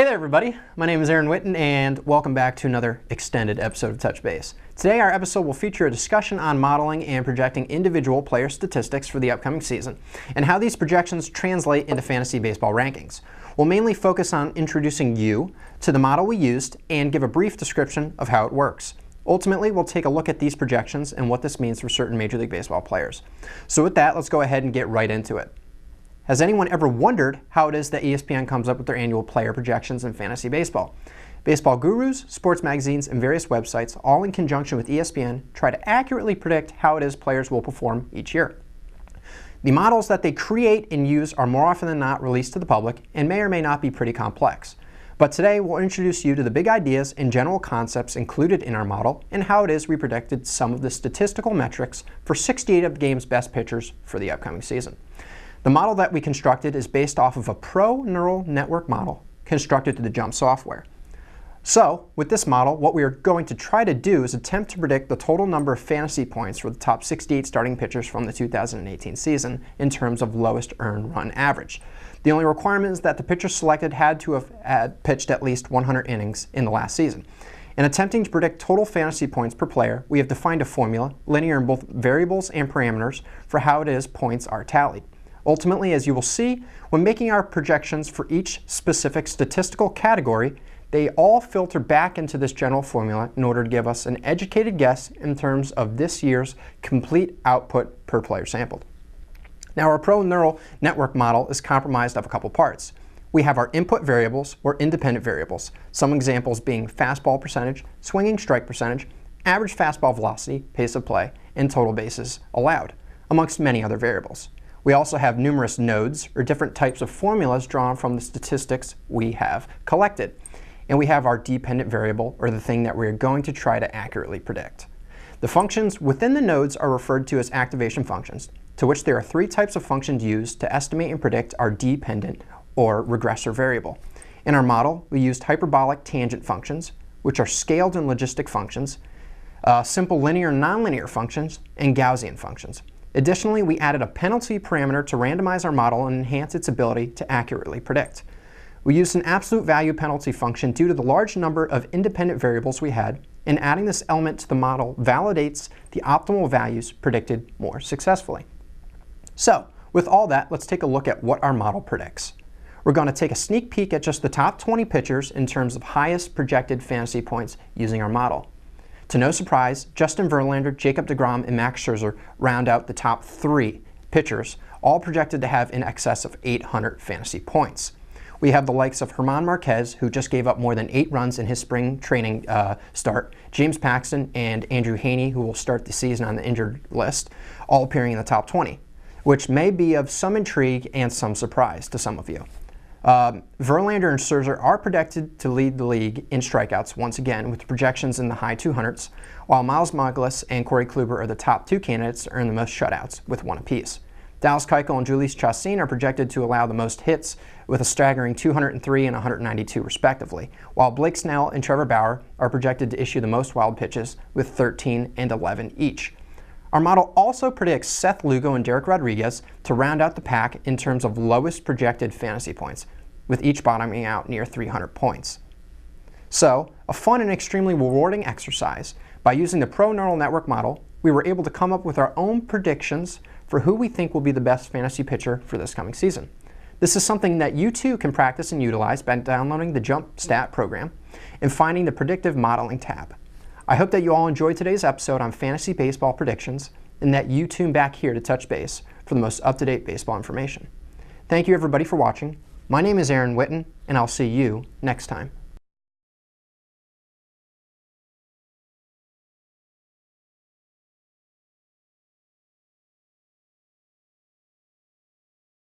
Hey there everybody, my name is Erin and welcome back to another extended episode of Touch Base. Today our episode will feature a discussion on modeling and projecting individual player statistics for the upcoming season, and how these projections translate into fantasy baseball rankings. We'll mainly focus on introducing you to the model we used and give a brief description of how it works. Ultimately, we'll take a look at these projections and what this means for certain Major League Baseball players. So with that, let's go ahead and get right into it. Has anyone ever wondered how it is that ESPN comes up with their annual player projections in fantasy baseball? Baseball gurus, sports magazines, and various websites, all in conjunction with ESPN, try to accurately predict how it is players will perform each year. The models that they create and use are more often than not released to the public and may or may not be pretty complex. But today we'll introduce you to the big ideas and general concepts included in our model and how it is we predicted some of the statistical metrics for 68 of the game's best pitchers for the upcoming season. The model that we constructed is based off of a pro neural network model constructed through the JUMP software. So, with this model, what we are going to try to do is attempt to predict the total number of fantasy points for the top 68 starting pitchers from the 2018 season in terms of lowest earned run average. The only requirement is that the pitcher selected had to have pitched at least 100 innings in the last season. In attempting to predict total fantasy points per player, we have defined a formula, linear in both variables and parameters, for how it is points are tallied. Ultimately, as you will see, when making our projections for each specific statistical category, they all filter back into this general formula in order to give us an educated guess in terms of this year's complete output per player sampled. Now, our pro neural network model is comprised of a couple parts. We have our input variables, or independent variables, some examples being fastball percentage, swinging strike percentage, average fastball velocity, pace of play, and total bases allowed, amongst many other variables. We also have numerous nodes, or different types of formulas drawn from the statistics we have collected. And we have our dependent variable, or the thing that we're going to try to accurately predict. The functions within the nodes are referred to as activation functions, to which there are three types of functions used to estimate and predict our dependent or regressor variable. In our model, we used hyperbolic tangent functions, which are scaled and logistic functions, simple linear and nonlinear functions, and Gaussian functions. Additionally, we added a penalty parameter to randomize our model and enhance its ability to accurately predict. We used an absolute value penalty function due to the large number of independent variables we had, and adding this element to the model validates the optimal values predicted more successfully. So, with all that, let's take a look at what our model predicts. We're going to take a sneak peek at just the top 20 pitchers in terms of highest projected fantasy points using our model. To no surprise, Justin Verlander, Jacob deGrom, and Max Scherzer round out the top 3 pitchers, all projected to have in excess of 800 fantasy points. We have the likes of German Marquez, who just gave up more than 8 runs in his spring training start, James Paxton, and Andrew Heaney, who will start the season on the injured list, all appearing in the top 20, which may be of some intrigue and some surprise to some of you. Verlander and Scherzer are projected to lead the league in strikeouts once again, with projections in the high 200s, while Miles Mikolas and Corey Kluber are the top 2 candidates to earn the most shutouts, with 1 apiece. Dallas Keuchel and Jhoulys Chacin are projected to allow the most hits, with a staggering 203 and 192 respectively, while Blake Snell and Trevor Bauer are projected to issue the most wild pitches, with 13 and 11 each. Our model also predicts Seth Lugo and Derek Rodriguez to round out the pack in terms of lowest projected fantasy points, with each bottoming out near 300 points. So, a fun and extremely rewarding exercise. By using the pro neural network model, we were able to come up with our own predictions for who we think will be the best fantasy pitcher for this coming season. This is something that you too can practice and utilize by downloading the JUMP Stat program and finding the Predictive Modeling tab. I hope that you all enjoyed today's episode on fantasy baseball predictions and that you tune back here to Touch Base for the most up-to-date baseball information. Thank you everybody for watching. My name is Erin, and I'll see you next time.